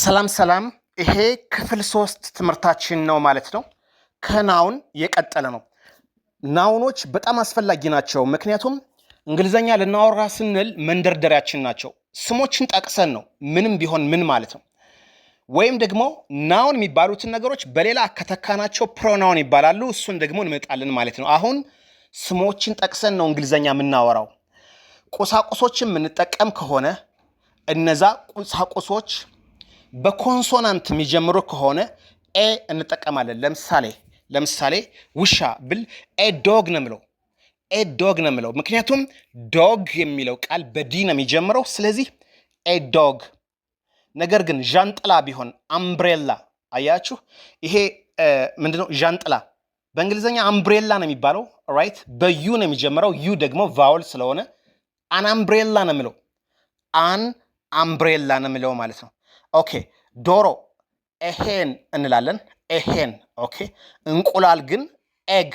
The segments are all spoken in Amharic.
ሰላም ሰላም ይሄ ክፍል 3 ትምህርታችን ነው ማለት ነው። ከናውን የቀጠለ ነው። ናውኖች በጣም አስፈላጊ ናቸው ምክንያቱም እንግሊዘኛ ልናወራ ስንል መንደርደሪያችን ናቸው። ስሞችን ጠቅሰን ነው ምንም ቢሆን ምን ማለት ነው። ወይም ደግሞ ናውን የሚባሉትን ነገሮች በሌላ ከተካናቸው ፕሮናውን ይባላሉ። እሱን ደግሞ እንመጣለን ማለት ነው። አሁን ስሞችን ጠቅሰን ነው እንግሊዘኛ የምናወራው። ቁሳቁሶችን የምንጠቀም ከሆነ እነዛ ቁሳቁሶች በኮንሶናንት የሚጀምሩ ከሆነ ኤ እንጠቀማለን። ለምሳሌ ውሻ ብል ኤ ዶግ ነው የምለው። ኤ ዶግ ነው የምለው ምክንያቱም ዶግ የሚለው ቃል በዲ ነው የሚጀምረው። ስለዚህ ኤ ዶግ። ነገር ግን ዣንጥላ ቢሆን አምብሬላ፣ አያችሁ ይሄ ምንድነው? ዣንጥላ በእንግሊዘኛ አምብሬላ ነው የሚባለው። ራይት በዩ ነው የሚጀምረው። ዩ ደግሞ ቫውል ስለሆነ አን አምብሬላ ነው የምለው። አን አምብሬላ ነው የምለው ማለት ነው። ኦኬ ዶሮ ኤሄን እንላለን። ኤሄን ኦኬ። እንቁላል ግን ኤግ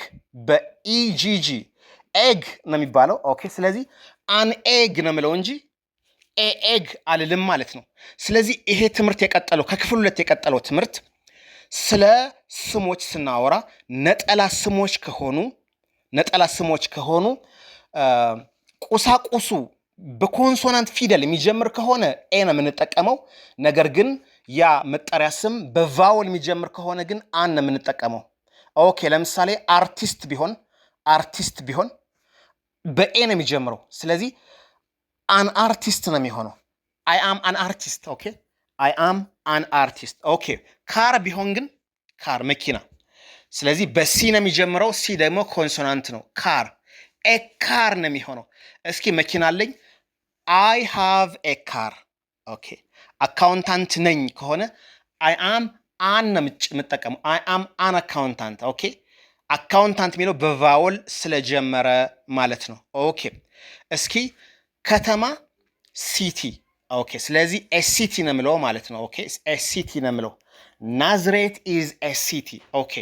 በኢጂጂ ኤግ ነው የሚባለው። ኦኬ ስለዚህ አን ኤግ ነው የምለው እንጂ ኤግ አልልም ማለት ነው። ስለዚህ ይሄ ትምህርት የቀጠለው ከክፍል 2 የቀጠለው ትምህርት ስለ ስሞች ስናወራ ነጠላ ስሞች ከሆኑ ቁሳቁሱ በኮንሶናንት ፊደል የሚጀምር ከሆነ ኤ ነው የምንጠቀመው። ነገር ግን ያ መጠሪያ ስም በቫውል የሚጀምር ከሆነ ግን አን ነው የምንጠቀመው። ኦኬ ለምሳሌ አርቲስት ቢሆን በኤ ነው የሚጀምረው። ስለዚህ አን አርቲስት ነው የሚሆነው። አይ አም አን አርቲስት። ኦኬ አይ አም አን አርቲስት። ኦኬ ካር ቢሆን ግን ካር መኪና። ስለዚህ በሲ ነው የሚጀምረው። ሲ ደግሞ ኮንሶናንት ነው። ካር ኤ ካር ነው የሚሆነው። እስኪ መኪና አለኝ። አይ ሃቭ ኤ ካር። ኦኬ አካውንታንት ነኝ ከሆነ አይ አም አን ነው የምጠቀመው። አይ አም አን አካውንታንት። ኦኬ አካውንታንት የሚለው በቫውል ስለጀመረ ማለት ነው። ኦኬ እስኪ ከተማ ሲቲ። ኦኬ ስለዚህ ኤ ሲቲ ነው የምለው ማለት ነው። ኦኬ ኤ ሲቲ ነው የምለው። ናዝሬት ኢዝ ኤ ሲቲ። ኦኬ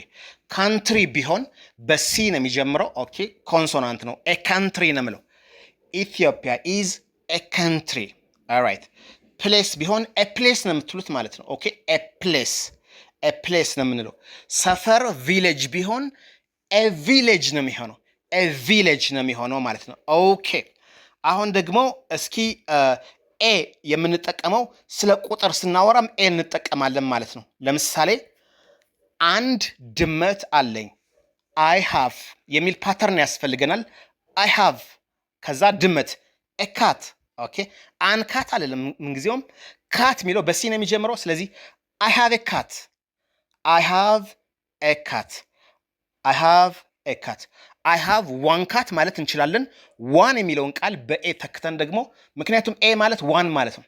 ካንትሪ ቢሆን በሲ ነው የሚጀምረው። ኦኬ ኮንሶናንት ነው። ኤ ካንትሪ ነው የምለው። ኢትዮጵያ ኢዝ ኤ ካንትሪ። ኦልራይት ፕሌስ ቢሆን ኤ ፕሌስ ነው የምትሉት ማለት ነው። ኦኬ ኤ ፕሌስ ነው የምንለው። ሰፈር ቪሌጅ ቢሆን ኤ ቪሌጅ ነው የሚሆነው። ኤ ቪሌጅ ነው የሚሆነው ማለት ነው። ኦኬ አሁን ደግሞ እስኪ ኤ የምንጠቀመው ስለ ቁጥር ስናወራም ኤ እንጠቀማለን ማለት ነው። ለምሳሌ አንድ ድመት አለኝ። አይ ሃቭ የሚል ፓተርን ያስፈልገናል። አይ ሃቭ ከዛ ድመት ኤ ካት። ኦኬ አን ካት አለለም ምንጊዜውም ካት የሚለው በሲ ነው የሚጀምረው። ስለዚህ አይ ሃቭ ኤ ካት። አይ ሃቭ ኤ ካት። አይ ሃቭ ኤ ካት። አይ ሃቭ ዋን ካት ማለት እንችላለን። ዋን የሚለውን ቃል በኤ ተክተን ደግሞ ምክንያቱም ኤ ማለት ዋን ማለት ነው።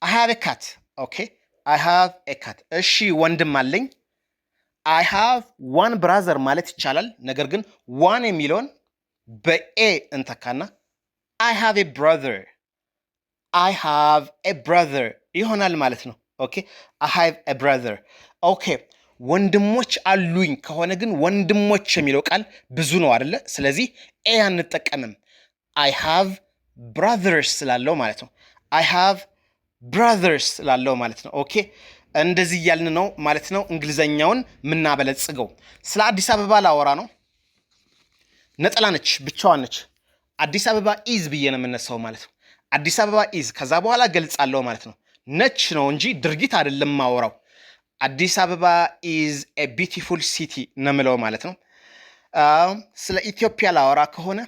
አይ ሃቭ ኤ ካት። ኦኬ አይ ሃቭ ኤ ካት። እሺ ወንድም አለኝ። አይ ሃቭ ዋን ብራዘር ማለት ይቻላል። ነገር ግን ዋን የሚለውን በኤ እንተካና አይ ሃቭ ኤ ብራዘር። አይ ሃቭ ኤ ብራዘር ይሆናል ማለት ነው። ኦኬ አይ ሃቭ ኤ ብራዘር። ኦኬ ወንድሞች አሉኝ ከሆነ ግን ወንድሞች የሚለው ቃል ብዙ ነው አይደለ? ስለዚህ ኤ አንጠቀምም። አይ ሃቭ ብራዘርስ ስላለው ማለት ነው። አይ ሃቭ ብራዘርስ ስላለው ማለት ነው። ኦኬ እንደዚህ እያልን ነው ማለት ነው እንግሊዘኛውን የምናበለጽገው። ስለ አዲስ አበባ ላወራ ነው። ነጠላ ነች፣ ብቻዋን ነች። አዲስ አበባ ኢዝ ብዬ ነው የምነሳው ማለት ነው። አዲስ አበባ ኢዝ ከዛ በኋላ ገልጻለሁ ማለት ነው። ነች ነው እንጂ ድርጊት አይደለም ማወራው። አዲስ አበባ ኢዝ ኤ ቢዩቲፉል ሲቲ ነው የምለው ማለት ነው። ስለ ኢትዮጵያ ላወራ ከሆነ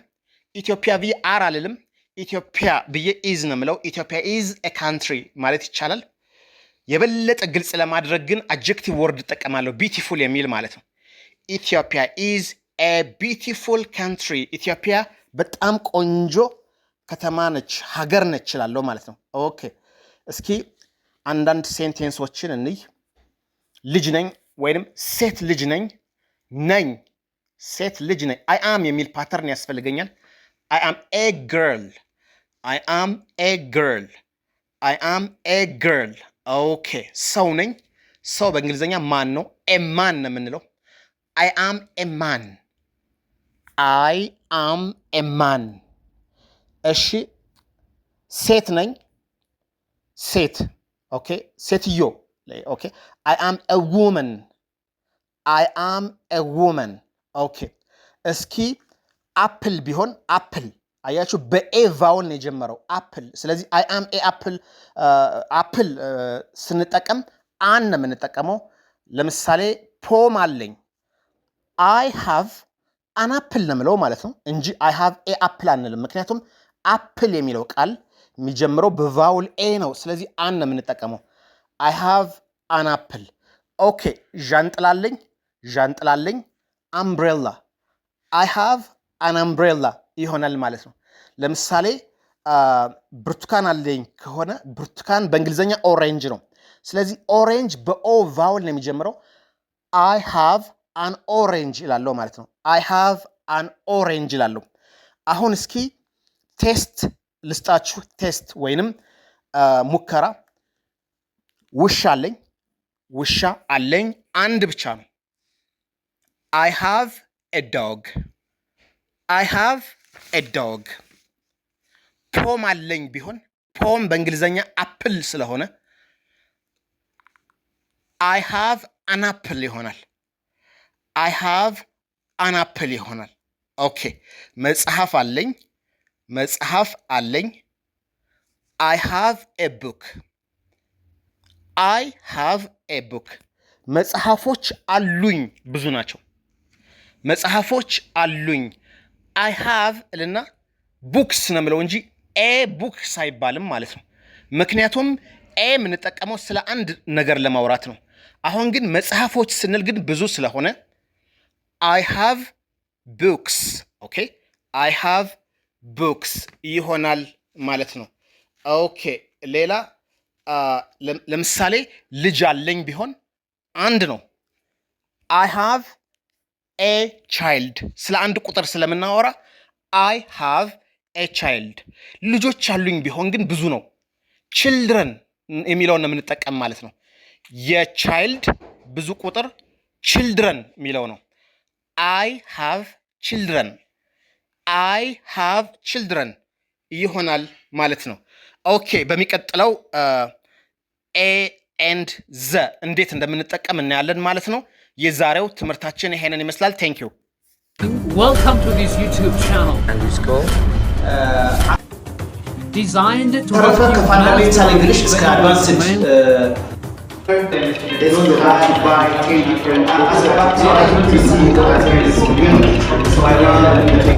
ኢትዮጵያ ብዬ አር አልልም። ኢትዮጵያ ብዬ ኢዝ ነው የምለው። ኢትዮጵያ ኢዝ ኤ ካንትሪ ማለት ይቻላል። የበለጠ ግልጽ ለማድረግ ግን አጀክቲቭ ወርድ እጠቀማለሁ፣ ቢዩቲፉል የሚል ማለት ነው። ኢትዮጵያ ኢዝ ኤ ቢዩቲፉል ካንትሪ። ኢትዮጵያ በጣም ቆንጆ ከተማ ነች፣ ሀገር ነች እላለሁ ማለት ነው። ኦኬ እስኪ አንዳንድ ሴንቴንሶችን እንይ። ልጅ ነኝ ወይም ሴት ልጅ ነኝ። ሴት ልጅ ነኝ። አይ አም የሚል ፓተርን ያስፈልገኛል። አይ አም ኤ ግርል። አይ አም ኤ ግርል። አይ አም ኤ ግርል። ኦኬ ሰው ነኝ። ሰው በእንግሊዝኛ ማን ነው? ኤማን ነው የምንለው። አይ አም ኤማን። አይ አም ኤማን። እሺ ሴት ነኝ። ሴት ኦኬ ሴትዮ Okay. I am a woman. I am a woman. Okay. እስኪ አፕል ቢሆን አፕል አያችሁ በኤ ቫውል ነው የጀመረው አፕል። ስለዚህ I am a apple አፕል ስንጠቀም አን ነው የምንጠቀመው። ለምሳሌ ፖም አለኝ I have an apple ነው የምለው ማለት ነው እንጂ I have a apple አንልም። ምክንያቱም አፕል የሚለው ቃል የሚጀምረው በቫውል ኤ ነው። ስለዚህ አን ነው የምንጠቀመው። I have an apple. ኦኬ ዣንጥላ አለኝ umbrella. I have an umbrella ይሆናል ማለት ነው። ለምሳሌ ብርቱካን አለኝ ከሆነ ብርቱካን በእንግሊዘኛ ኦሬንጅ ነው። ስለዚህ ኦሬንጅ በኦ ቫውል ነው የሚጀምረው። I have an orange ይላለው ማለት ነው። I have an orange ይላለው። አሁን እስኪ ቴስት ልስጣችሁ። ቴስት ወይንም ሙከራ። ውሻ አለኝ አንድ ብቻ ነው። I have a dog. I have a dog. ፖም አለኝ ቢሆን ፖም በእንግሊዘኛ አፕል ስለሆነ I have an apple ይሆናል። I have an apple ይሆናል። ኦኬ መጽሐፍ አለኝ I have a book. I have a book. መጽሐፎች አሉኝ ብዙ ናቸው። መጽሐፎች አሉኝ I have ልና books ነው የምለው እንጂ a books አይባልም ማለት ነው። ምክንያቱም a የምንጠቀመው ስለ አንድ ነገር ለማውራት ነው። አሁን ግን መጽሐፎች ስንል ግን ብዙ ስለሆነ I have books. ኦኬ I have books ይሆናል ማለት ነው። ኦኬ ሌላ ለምሳሌ ልጅ አለኝ ቢሆን አንድ ነው። I have a child. ስለ አንድ ቁጥር ስለምናወራ I have a child. ልጆች አሉኝ ቢሆን ግን ብዙ ነው። children የሚለውን ነው የምንጠቀም ማለት ነው። የቻይልድ ብዙ ቁጥር children የሚለው ነው። I have children. I have children ይሆናል ማለት ነው። ኦኬ በሚቀጥለው a and the እንዴት እንደምንጠቀም እናያለን ማለት ነው። የዛሬው ትምህርታችን ይሄንን ይመስላል። Thank you. Welcome to this YouTube channel. And it's called Designed to fundamental English is advanced. They don't have to buy 10 different books. So I learned